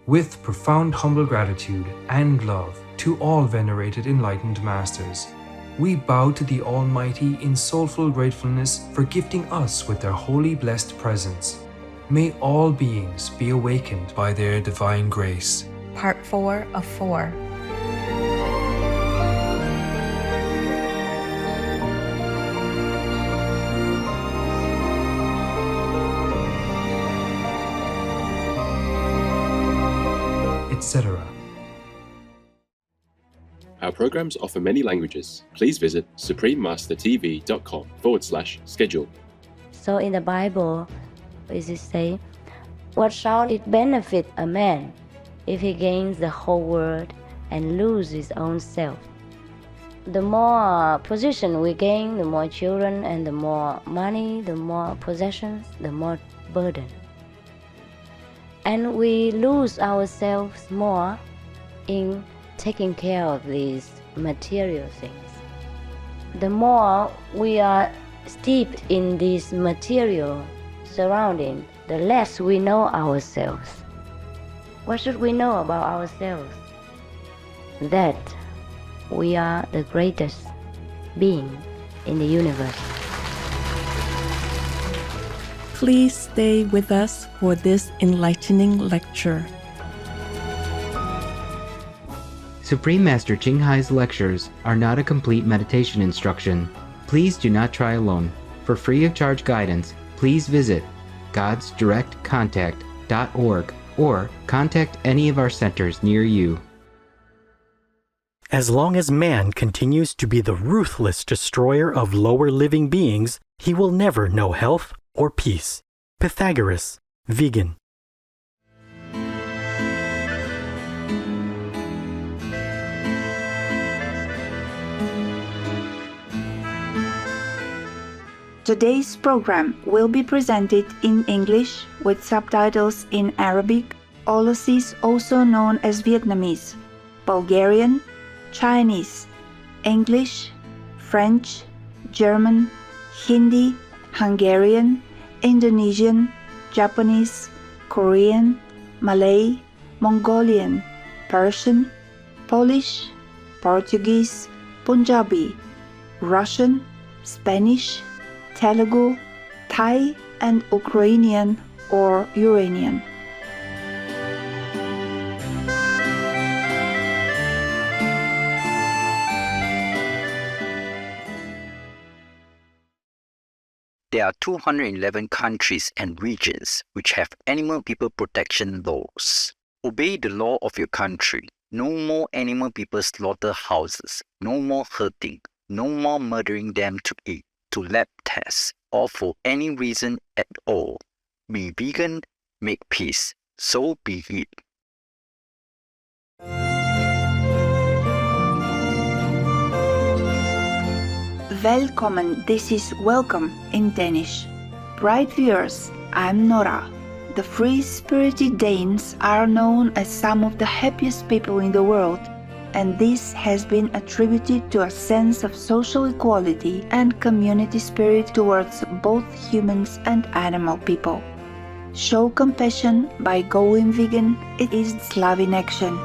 With profound humble gratitude and love to all venerated enlightened masters, we bow to the Almighty in soulful gratefulness for gifting us with their holy blessed presence. May all beings be awakened by their divine grace. Part 4 of 4. Etc. Our programs offer many languages. Please visit suprememastertv.com/schedule. So in the Bible, it say, what shall it benefit a man if he gains the whole world and loses his own self? The more position we gain, the more children and the more money, the more possessions, the more burden. And we lose ourselves more in taking care of these material things. The more we are steeped in this material surrounding, the less we know ourselves. What should we know about ourselves? That we are the greatest being in the universe. Please stay with us for this enlightening lecture. Supreme Master Ching Hai's lectures are not a complete meditation instruction. Please do not try alone. For free of charge guidance, please visit godsdirectcontact.org or contact any of our centers near you. As long as man continues to be the ruthless destroyer of lower living beings, he will never know health or peace. Pythagoras, vegan. Today's program will be presented in English with subtitles in Arabic, Aulacese also known as Vietnamese, Bulgarian, Chinese, English, French, German, Hindi, Hungarian, Indonesian, Japanese, Korean, Malay, Mongolian, Persian, Polish, Portuguese, Punjabi, Russian, Spanish, Telugu, Thai, and Ukrainian or Uranian. There are 211 countries and regions which have animal people protection laws. Obey the law of your country. No more animal people slaughter houses. No more hurting. No more murdering them to eat, to lab tests, or for any reason at all. Be vegan, make peace. So be it. Velkommen, this is welcome in Danish. Bright viewers, I'm Nora. The free-spirited Danes are known as some of the happiest people in the world, and this has been attributed to a sense of social equality and community spirit towards both humans and animal people. Show compassion by going vegan. It is love in action.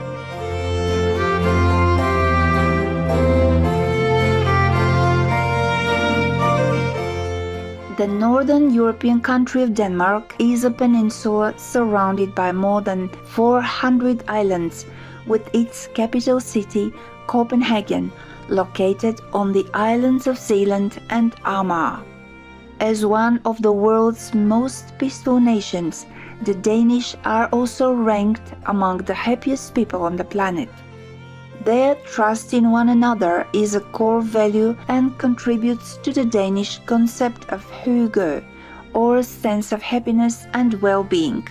The northern European country of Denmark is a peninsula surrounded by more than 400 islands, with its capital city, Copenhagen, located on the islands of Zealand and Amager. As one of the world's most peaceful nations, the Danish are also ranked among the happiest people on the planet. Their trust in one another is a core value and contributes to the Danish concept of hygge, or sense of happiness and well-being.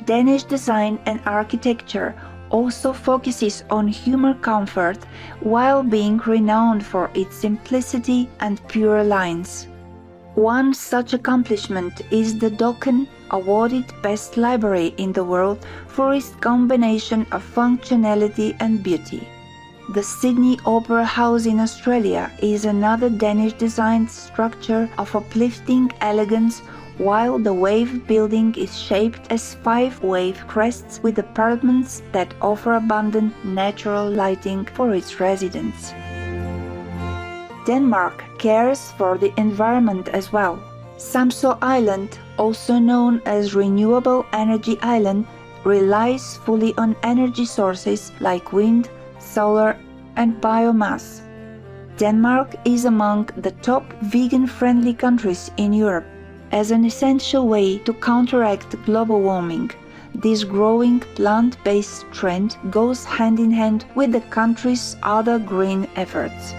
Danish design and architecture also focuses on human comfort while being renowned for its simplicity and pure lines. One such accomplishment is the Dokken, awarded Best Library in the world for its combination of functionality and beauty. The Sydney Opera House in Australia is another Danish designed structure of uplifting elegance while the wave building is shaped as 5 wave crests with apartments that offer abundant natural lighting for its residents. Denmark cares for the environment as well. Samso Island, also known as Renewable Energy Island, relies fully on energy sources like wind, solar, and biomass. Denmark is among the top vegan-friendly countries in Europe. As an essential way to counteract global warming, this growing plant-based trend goes hand in hand with the country's other green efforts.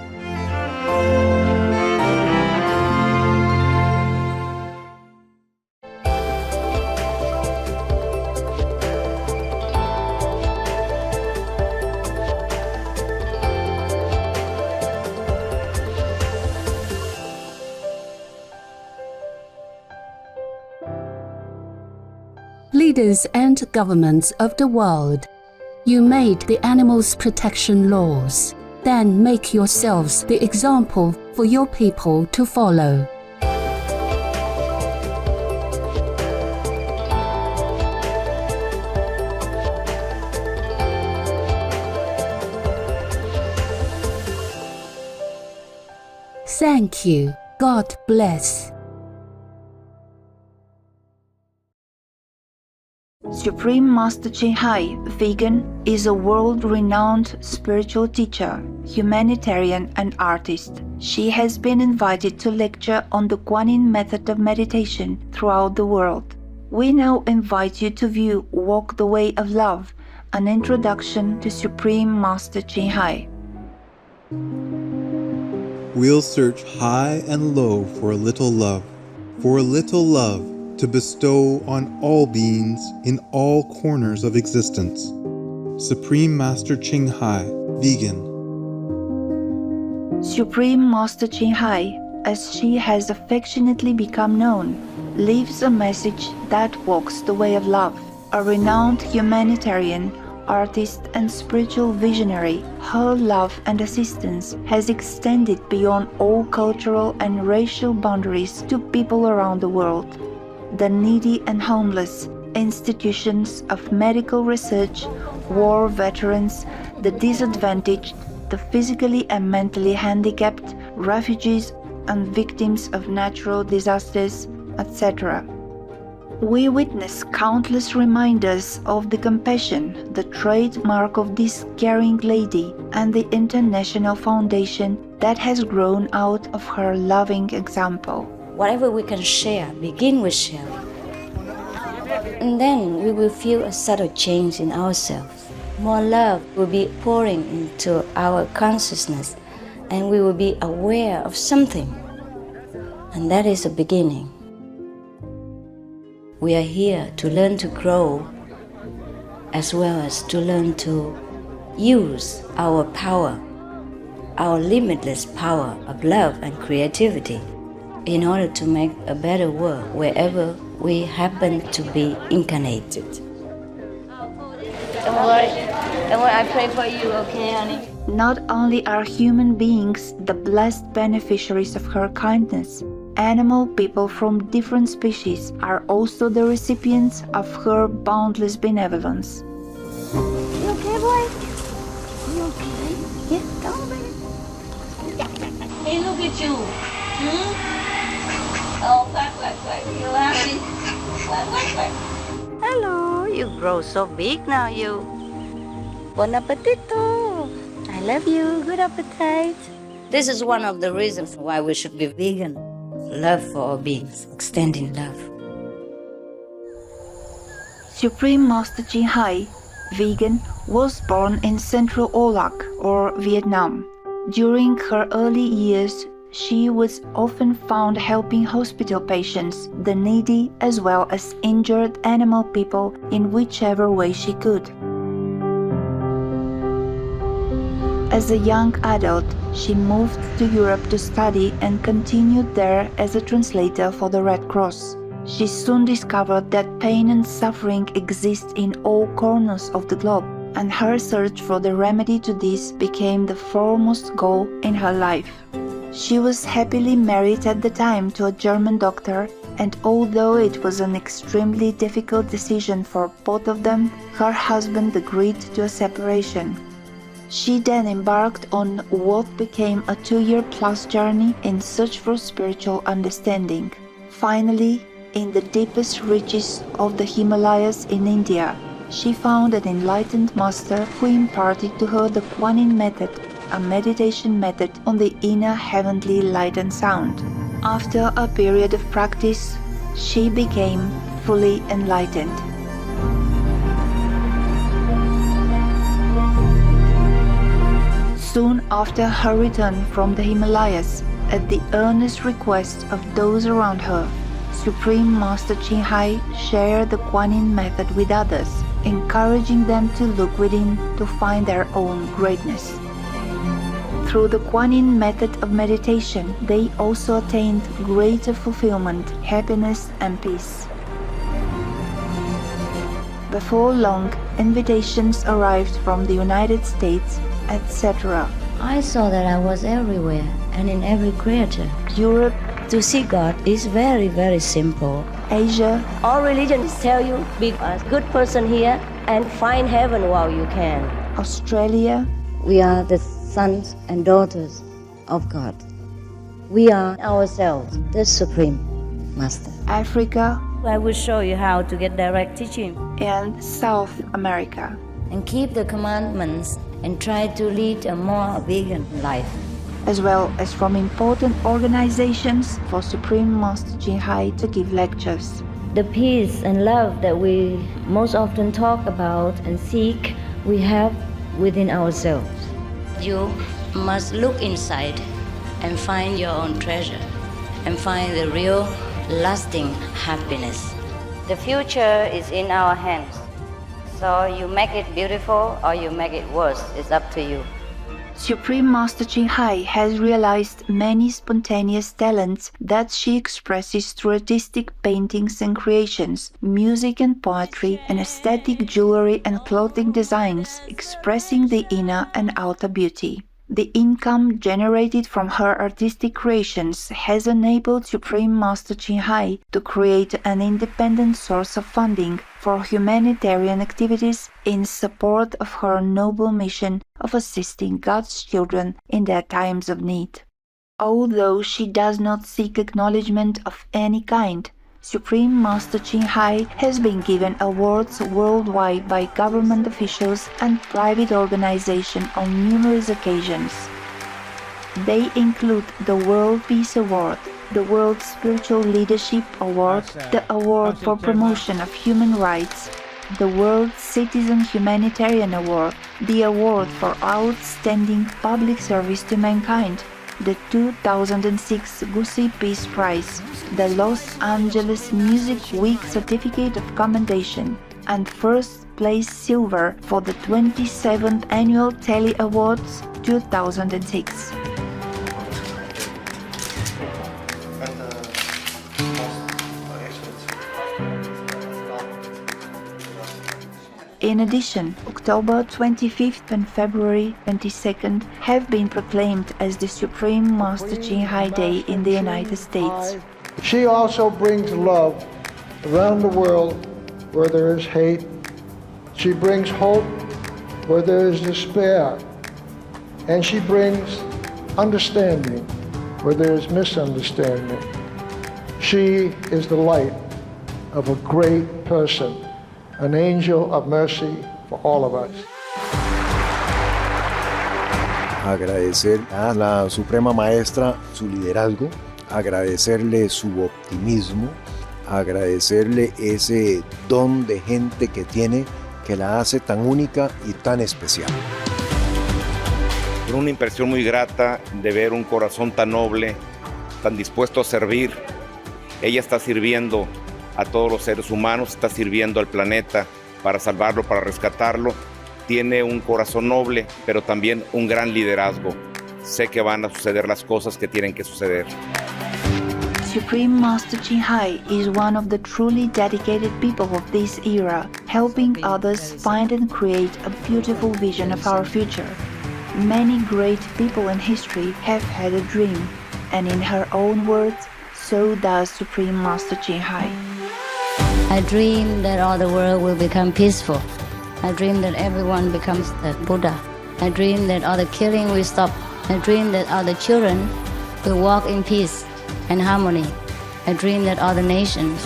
Leaders and governments of the world, you made the animals' protection laws. Then make yourselves the example for your people to follow. Thank you. God bless. Supreme Master Ching Hai, vegan, is a world-renowned spiritual teacher, humanitarian, and artist. She has been invited to lecture on the Guanyin method of meditation throughout the world. We now invite you to view Walk the Way of Love, an introduction to Supreme Master Ching Hai. We'll search high and low for a little love to bestow on all beings in all corners of existence. Supreme Master Ching Hai, vegan. Supreme Master Ching Hai, as she has affectionately become known, leaves a message that walks the way of love. A renowned humanitarian, artist, and spiritual visionary, her love and assistance has extended beyond all cultural and racial boundaries to people around the world. The needy and homeless, institutions of medical research, war veterans, the disadvantaged, the physically and mentally handicapped, refugees and victims of natural disasters, etc. We witness countless reminders of the compassion, the trademark of this caring lady, and the international foundation that has grown out of her loving example. Whatever we can share, begin with sharing. And then we will feel a subtle change in ourselves. More love will be pouring into our consciousness, and we will be aware of something. And that is a beginning. We are here to learn to grow, as well as to learn to use our power, our limitless power of love and creativity, in order to make a better world wherever we happen to be incarnated. Don't worry, I pray for you, okay, honey? Not only are human beings the blessed beneficiaries of her kindness, animal people from different species are also the recipients of her boundless benevolence. You okay, boy? You okay? Yeah, come on, baby. Hey, look at you. Oh, quack. You happy? Quack. Hello, you grow so big now, you. Bon appetito. I love you. Good appetite. This is one of the reasons why we should be vegan. Love for all beings, extending love. Supreme Master Ching Hai, vegan, was born in Central Olac, or Vietnam. During her early years, she was often found helping hospital patients, the needy, as well as injured animal people in whichever way she could. As a young adult, she moved to Europe to study and continued there as a translator for the Red Cross. She soon discovered that pain and suffering exist in all corners of the globe, and her search for the remedy to this became the foremost goal in her life. She was happily married at the time to a German doctor and although it was an extremely difficult decision for both of them, her husband agreed to a separation. She then embarked on what became a 2-year-plus journey in search for spiritual understanding. Finally, in the deepest reaches of the Himalayas in India, she found an enlightened master who imparted to her the Kuan Yin method, a meditation method on the inner heavenly light and sound. After a period of practice, she became fully enlightened. Soon after her return from the Himalayas, at the earnest request of those around her, Supreme Master Ching Hai shared the Kuan Yin method with others, encouraging them to look within to find their own greatness. Through the Kuan Yin method of meditation, they also attained greater fulfillment, happiness, and peace. Before long, invitations arrived from the United States, etc. I saw that I was everywhere and in every creature. Europe, To see God is very, very simple. Asia, All religions tell you be a good person here and find heaven while you can. Australia, We are the sons and daughters of God. We are ourselves, the Supreme Master. Africa, I will show you how to get direct teaching. and South America. And keep the commandments and try to lead a more vegan life. As well as from important organizations for Supreme Master Ching Hai to give lectures. The peace and love that we most often talk about and seek, we have within ourselves. You must look inside and find your own treasure and find the real, lasting happiness. The future is in our hands. So you make it beautiful or you make it worse, it's up to you. Supreme Master Ching Hai has realized many spontaneous talents that she expresses through artistic paintings and creations, music and poetry, and aesthetic jewelry and clothing designs, expressing the inner and outer beauty. The income generated from her artistic creations has enabled Supreme Master Ching Hai to create an independent source of funding for humanitarian activities in support of her noble mission of assisting God's children in their times of need. Although she does not seek acknowledgement of any kind, Supreme Master Ching Hai has been given awards worldwide by government officials and private organizations on numerous occasions. They include the World Peace Award, the World Spiritual Leadership Award, the Award for Promotion of Human Rights, the World Citizen Humanitarian Award, the Award for Outstanding Public Service to Mankind, the 2006 Gusi Peace Prize, the Los Angeles Music Week Certificate of Commendation, and first place silver for the 27th Annual Telly Awards 2006. In addition, October 25th and February 22nd have been proclaimed as the Supreme Master Ching Hai Day in the United States. She also brings love around the world where there is hate. She brings hope where there is despair. And she brings understanding where there is misunderstanding. She is the light of a great person, an angel of mercy for all of us. Agradecer a la Suprema Maestra su liderazgo, agradecerle su optimismo, agradecerle ese don de gente que tiene que la hace tan única y tan especial. Una impresión muy grata de ver un corazón tan noble, tan dispuesto a servir. Ella está sirviendo a todos los seres humanos, está sirviendo al planeta para salvarlo, para rescatarlo. Tiene un corazón noble, pero también un gran liderazgo. Sé que van a suceder las cosas que tienen que suceder. Supreme Master Ching Hai is one of the truly dedicated people of this era, helping others find and create a beautiful vision of our future. Many great people in history have had a dream, and in her own words, so does Supreme Master Ching Hai. I dream that all the world will become peaceful. I dream that everyone becomes the Buddha. I dream that all the killing will stop. I dream that all the children will walk in peace and harmony. I dream that all the nations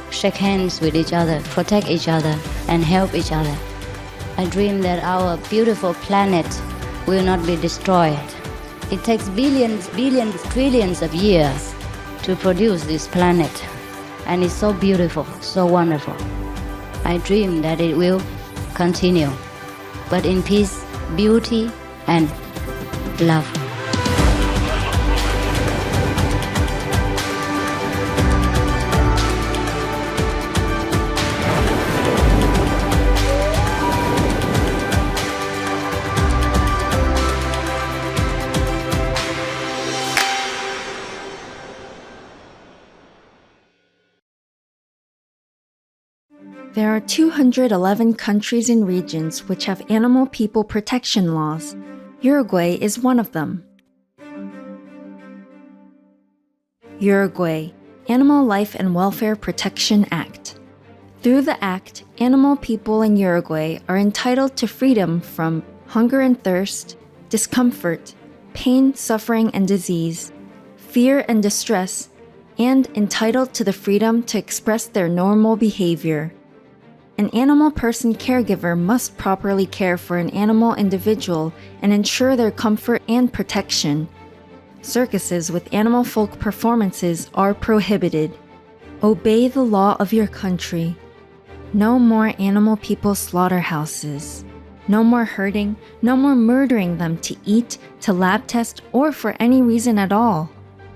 shake hands with each other, protect each other, and help each other. I dream that our beautiful planet will not be destroyed. It takes billions, trillions of years to produce this planet, and it's so beautiful, so wonderful. I dream that it will continue, but in peace, beauty, and love. There are 211 countries and regions which have animal people protection laws. Uruguay is one of them. Uruguay Animal Life and Welfare Protection Act. Through the act, animal people in Uruguay are entitled to freedom from hunger and thirst, discomfort, pain, suffering, and disease, fear and distress, and entitled to the freedom to express their normal behavior. An animal person caregiver must properly care for an animal individual and ensure their comfort and protection. Circuses with animal folk performances are prohibited. Obey the law of your country. No more animal people slaughterhouses. No more hurting, no more murdering them to eat, to lab test, or for any reason at all.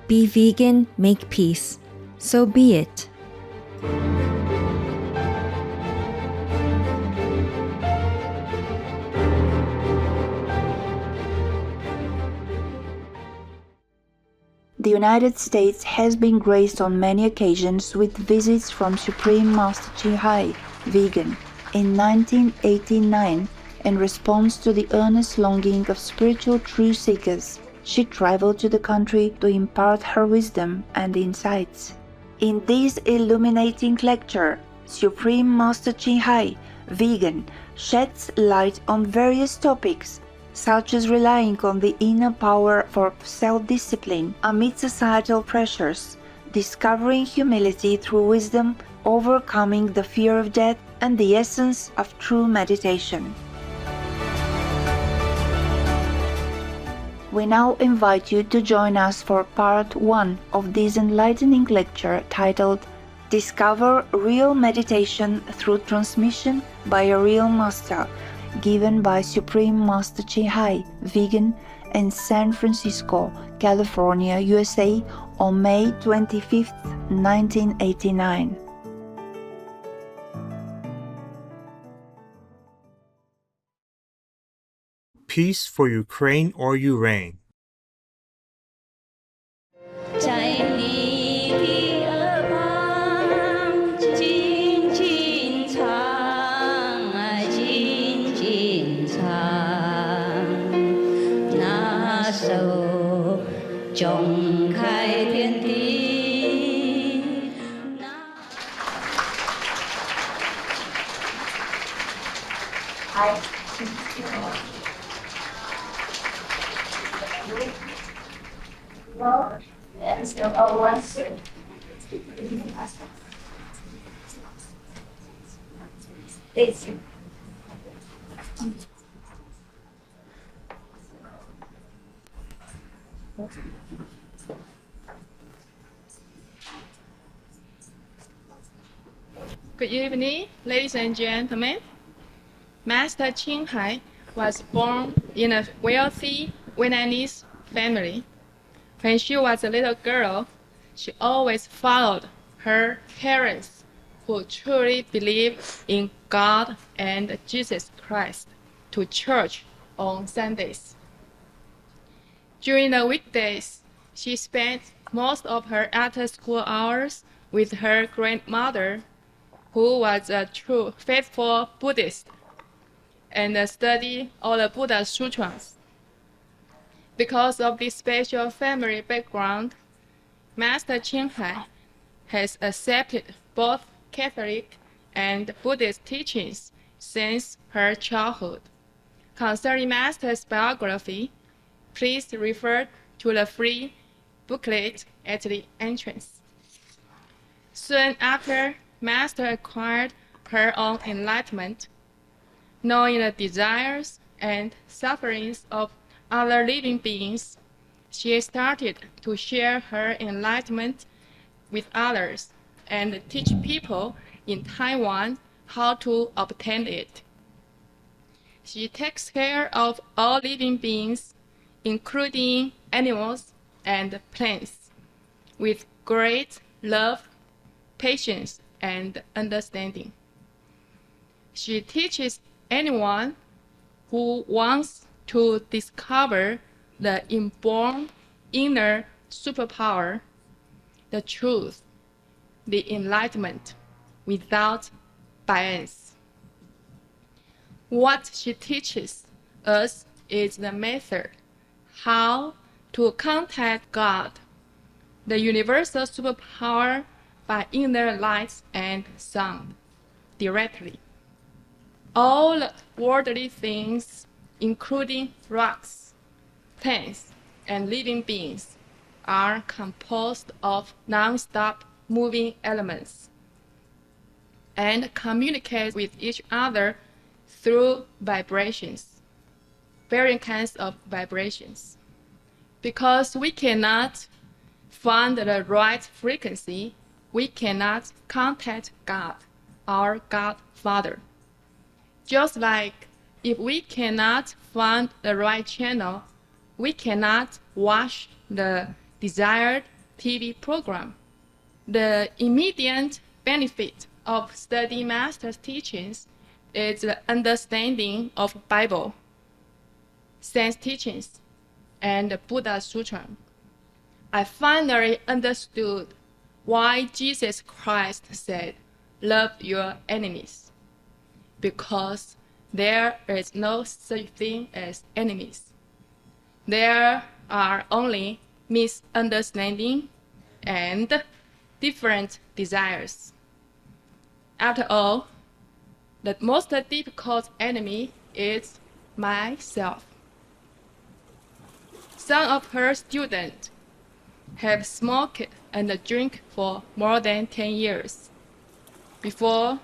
Be vegan, make peace. So be it. The United States has been graced on many occasions with visits from Supreme Master Ching Hai, vegan, in 1989 in response to the earnest longing of spiritual truth seekers. She traveled to the country to impart her wisdom and insights. In this illuminating lecture, Supreme Master Ching Hai, vegan, sheds light on various topics such as relying on the inner power for self-discipline amid societal pressures, discovering humility through wisdom, overcoming the fear of death, and the essence of true meditation. We now invite you to join us for part 1 of this enlightening lecture titled Discover Real Meditation Through Transmission by a Real Master, given by Supreme Master Ching Hai, vegan, in San Francisco, California, USA, on May 25, 1989. Peace for Ukraine or Ukraine. Good evening, ladies and gentlemen. Master Ching Hai was born in a wealthy Vietnamese family. When she was a little girl, she always followed her parents, who truly believed in God and Jesus Christ, to church on Sundays. During the weekdays, she spent most of her after-school hours with her grandmother, who was a true faithful Buddhist, and studied all the Buddha Sutras. Because of this special family background, Master Ching Hai has accepted both Catholic and Buddhist teachings since her childhood. Concerning Master's biography, please refer to the free booklet at the entrance. Soon after Master acquired her own enlightenment, knowing the desires and sufferings of other living beings, she started to share her enlightenment with others and teach people in Taiwan how to obtain it. She takes care of all living beings, including animals and plants, with great love, patience, and understanding. She teaches anyone who wants to discover the inborn inner superpower, the truth, the enlightenment, without bias. What she teaches us is the method, how to contact God, the universal superpower by inner light and sound, directly. All worldly things, including rocks, plants, and living beings, are composed of non-stop moving elements and communicate with each other through vibrations, varying kinds of vibrations. Because we cannot find the right frequency, we cannot contact God, our Godfather. Just like if we cannot find the right channel, we cannot watch the desired TV program. The immediate benefit of studying Master's teachings is the understanding of Bible, Sense teachings, and Buddha Sutra. I finally understood why Jesus Christ said, "Love your enemies," because there is no such thing as enemies. There are only misunderstanding and different desires. After all, the most difficult enemy is myself. Some of her students have smoked and drank for more than 10 years before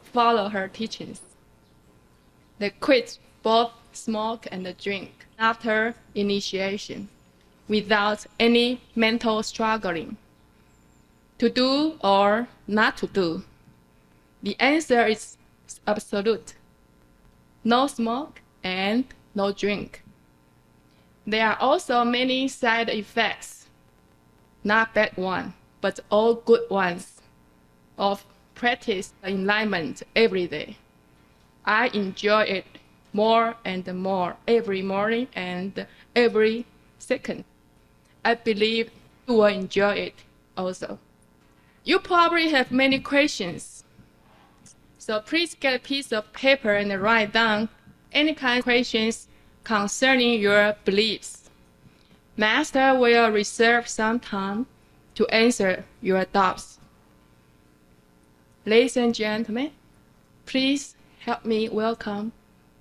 follow her teachings. They quit both smoke and drink after initiation without any mental struggling. To do or not to do, the answer is absolute. No smoke and no drink. There are also many side effects, not bad ones, but all good ones, of practice enlightenment every day. I enjoy it more and more every morning and every second. I believe you will enjoy it also. You probably have many questions, so please get a piece of paper and write down any kind of questions concerning your beliefs. Master will reserve some time to answer your doubts. Ladies and gentlemen, please help me welcome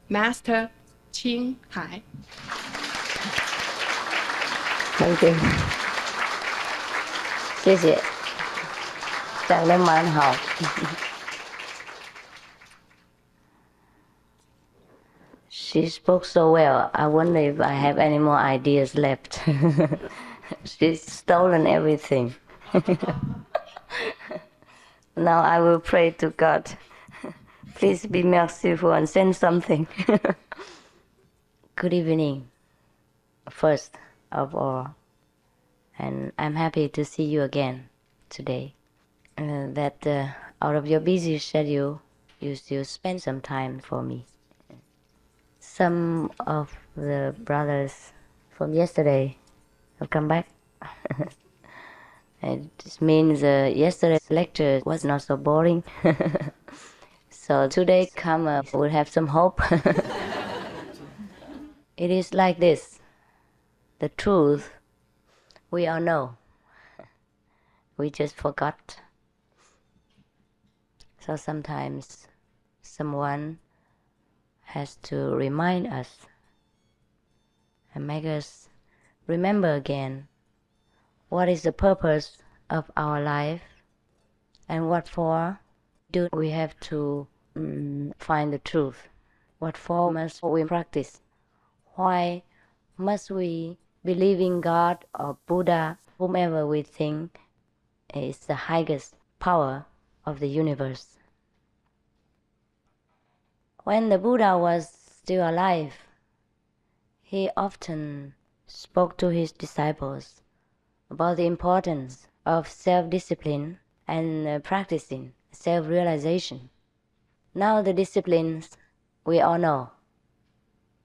Master Ching Hai. Thank you. 谢谢，讲得蛮好。She spoke so well. I wonder if I have any more ideas left. She's stolen everything. Now I will pray to God. Please be merciful and send something. Good evening, first of all. And I'm happy to see you again today. Out of your busy schedule, you still spend some time for me. Some of the brothers from yesterday have come back. It just means yesterday's lecture was not so boring. So today we'll have some hope. It is like this. The truth we all know. We just forgot. So sometimes someone has to remind us and make us remember again what is the purpose of our life and what for do we have to find the truth. What for must we practice? Why must we believe in God or Buddha, whomever we think is the highest power of the universe? When the Buddha was still alive, he often spoke to his disciples about the importance of self-discipline and practicing self-realization. Now the disciplines we all know.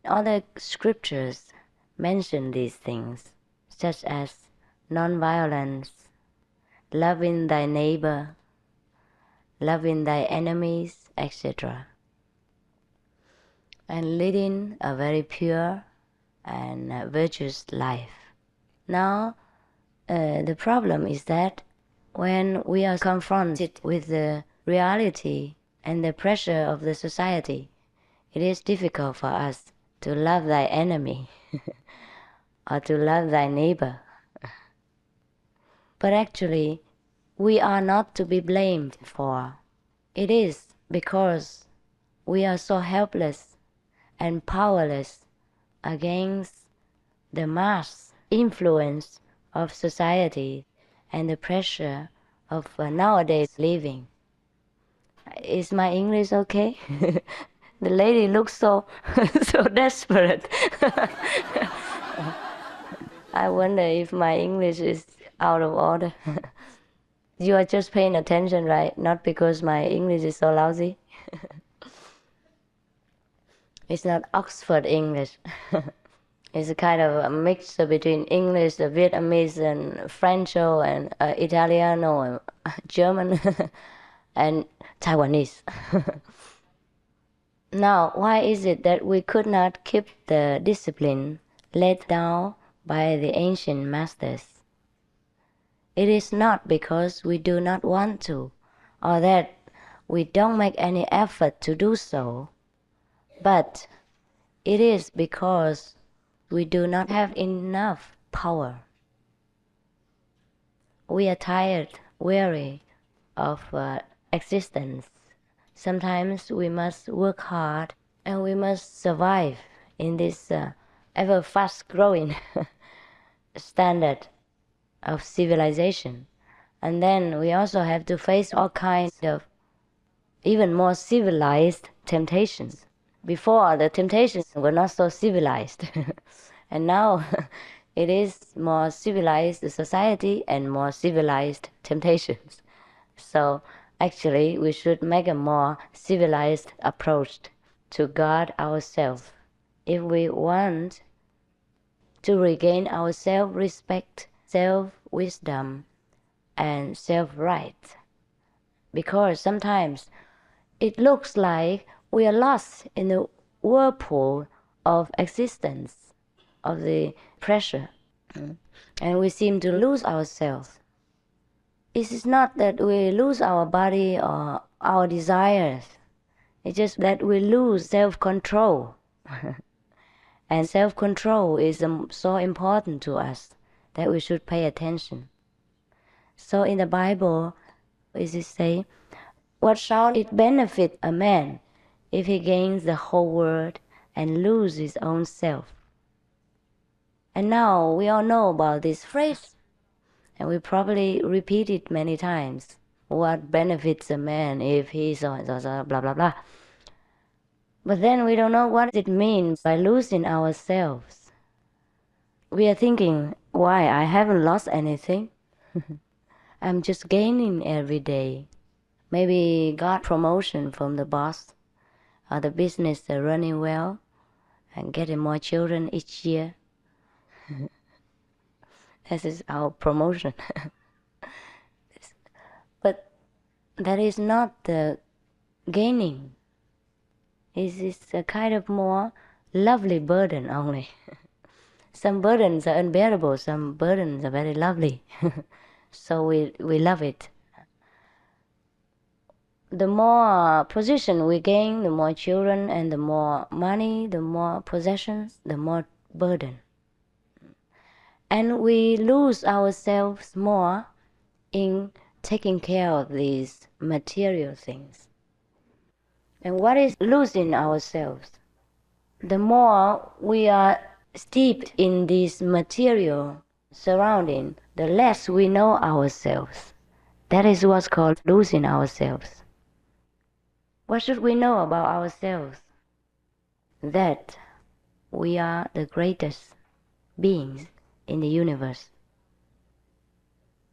Other scriptures mention these things, such as non-violence, loving thy neighbor, loving thy enemies, etc. And leading a very pure and virtuous life. Now, the problem is that when we are confronted with the reality and the pressure of the society, it is difficult for us to love thy enemy or to love thy neighbor. But actually, we are not to be blamed for. It is because we are so helpless and powerless against the mass influence of society and the pressure of nowadays living. Is my English okay? The lady looks so so desperate. I wonder if my English is out of order. You are just paying attention, right? Not because my English is so lousy. It's not Oxford English. It's a kind of a mixture between English, Vietnamese, and French, and Italiano, and German, and Taiwanese. Now, why is it that we could not keep the discipline laid down by the ancient masters? It is not because we do not want to, or that we don't make any effort to do so, but it is because we do not have enough power. We are tired, weary of existence. Sometimes we must work hard and we must survive in this ever fast-growing standard of civilization. And then we also have to face all kinds of even more civilized temptations. Before, the temptations were not so civilized. And now it is more civilized society and more civilized temptations. So actually, we should make a more civilized approach to guard ourselves if we want to regain our self-respect, self-wisdom, and self-right. Because sometimes it looks like we are lost in the whirlpool of existence, of the pressure, and we seem to lose ourselves. It is not that we lose our body or our desires. It's just that we lose self-control. And self-control is so important to us that we should pay attention. So in the Bible, it is say, what shall it benefit a man if he gains the whole world and loses his own self? And now we all know about this phrase, and we probably repeat it many times. What benefits a man if he so blah blah blah. But then we don't know what it means by losing ourselves. We are thinking, why, I haven't lost anything. I'm just gaining every day. Maybe got promotion from the boss, or the business are running well, and getting more children each year. This is our promotion. But that is not the gaining. It is a kind of more lovely burden only. Some burdens are unbearable, some burdens are very lovely. so we love it. The more position we gain, the more children and the more money, the more possessions, the more burden. And we lose ourselves more in taking care of these material things. And what is losing ourselves? The more we are steeped in this material surrounding, the less we know ourselves. That is what's called losing ourselves. What should we know about ourselves? That we are the greatest beings in the universe.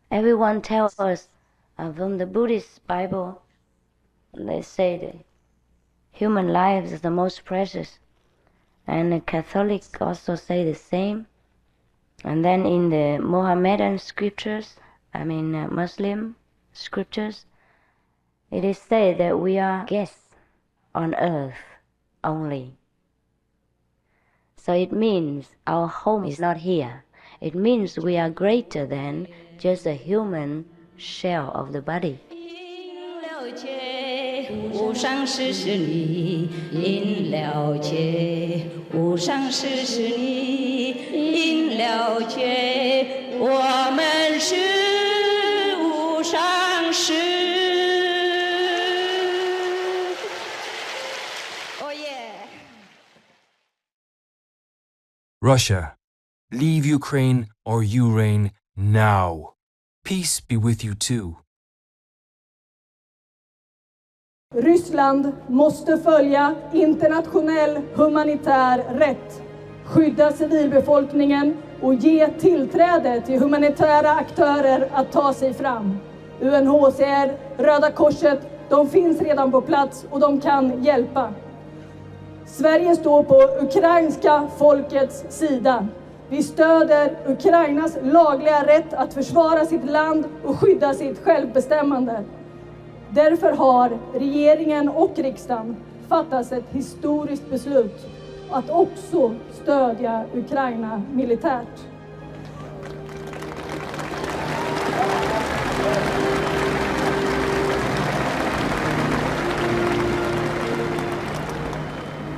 Everyone tells us from the Buddhist Bible, they say that human life is the most precious. And the Catholics also say the same. And then in the Mohammedan scriptures, Muslim scriptures, it is said that we are guests on earth only. So it means our home is not here. It means we are greater than just a human shell of the body. 无上师是你，因了解；无上师是你，因了解。我们是无上师。Oh yeah. Russia, leave Ukraine or you reign now. Peace be with you too. Ryssland måste följa internationell humanitär rätt, skydda civilbefolkningen och ge tillträde till humanitära aktörer att ta sig fram. UNHCR, Röda Korset, de finns redan på plats och de kan hjälpa. Sverige står på ukrainska folkets sida. Vi stöder Ukrainas lagliga rätt att försvara sitt land och skydda sitt självbestämmande. Därför har regeringen och riksdagen fattat ett historiskt beslut att också stödja Ukraina militärt.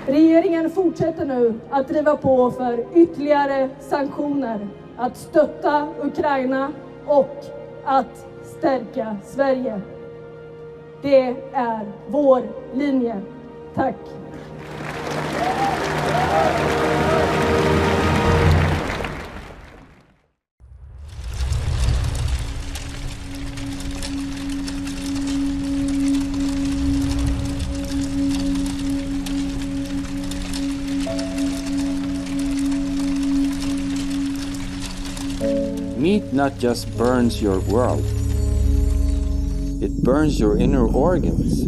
Regeringen fortsätter nu att driva på för ytterligare sanktioner, att stötta Ukraina och att stärka Sverige. Det är vår linje. Tack. Meat not just burns your world, it burns your inner organs.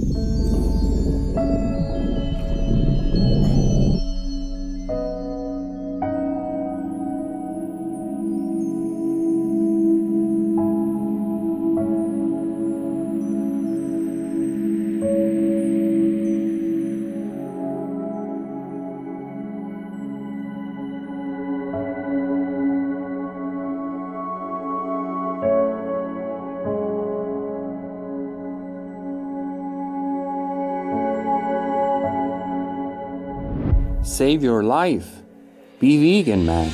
Save your life. Be vegan, man.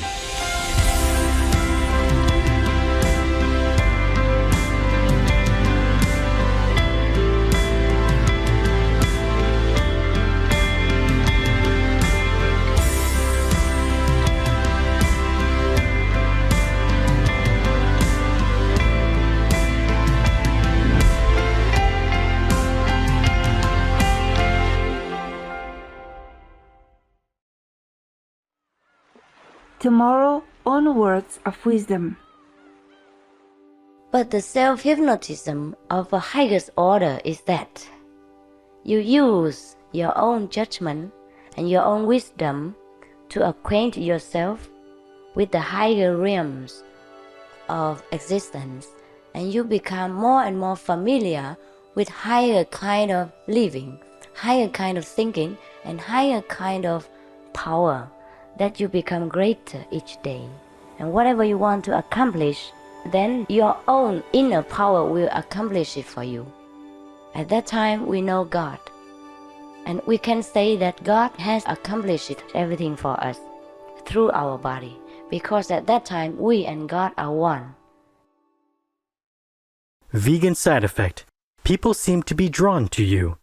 Tomorrow, on words of wisdom. But the self-hypnotism of a highest order is that you use your own judgment and your own wisdom to acquaint yourself with the higher realms of existence, and you become more and more familiar with higher kind of living, higher kind of thinking, and higher kind of power, that you become greater each day. And whatever you want to accomplish, then your own inner power will accomplish it for you. At that time, we know God. And we can say that God has accomplished everything for us through our body, because at that time, we and God are one. Vegan side effect. People seem to be drawn to you.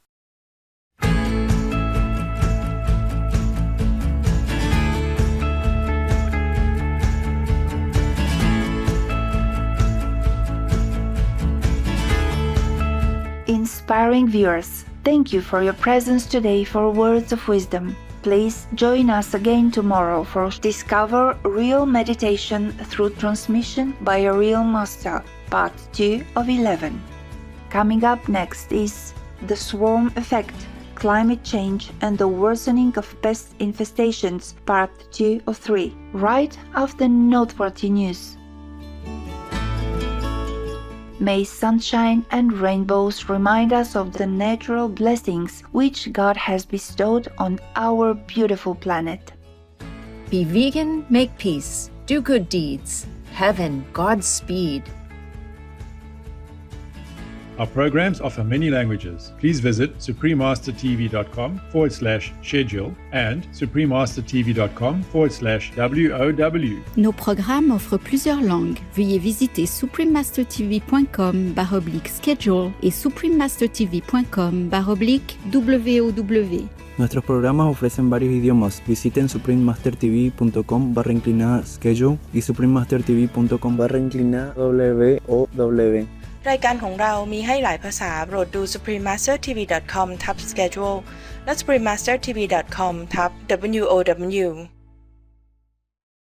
Inspiring viewers, thank you for your presence today for Words of Wisdom. Please join us again tomorrow for Discover Real Meditation Through Transmission by a Real Master, Part 2 of 11. Coming up next is The Swarm Effect, Climate Change and the Worsening of Pest Infestations, Part 2 of 3, right after noteworthy news. May sunshine and rainbows remind us of the natural blessings which God has bestowed on our beautiful planet. Be vegan, make peace, do good deeds. Heaven, Godspeed. Our programs offer many languages. Please visit suprememastertv.com/schedule and suprememastertv.com/WOW. Nos programmes offrent plusieurs langues. Veuillez visiter suprememastertv.com/schedule et suprememastertv.com/WOW. Nuestros programas ofrecen varios idiomas. Visiten suprememastertv.com/schedule y suprememastertv.com/WOW. รายการของเรามีให้หลายภาษาโปรดดู suprememastertv.com/schedule และ suprememastertv.com/WOW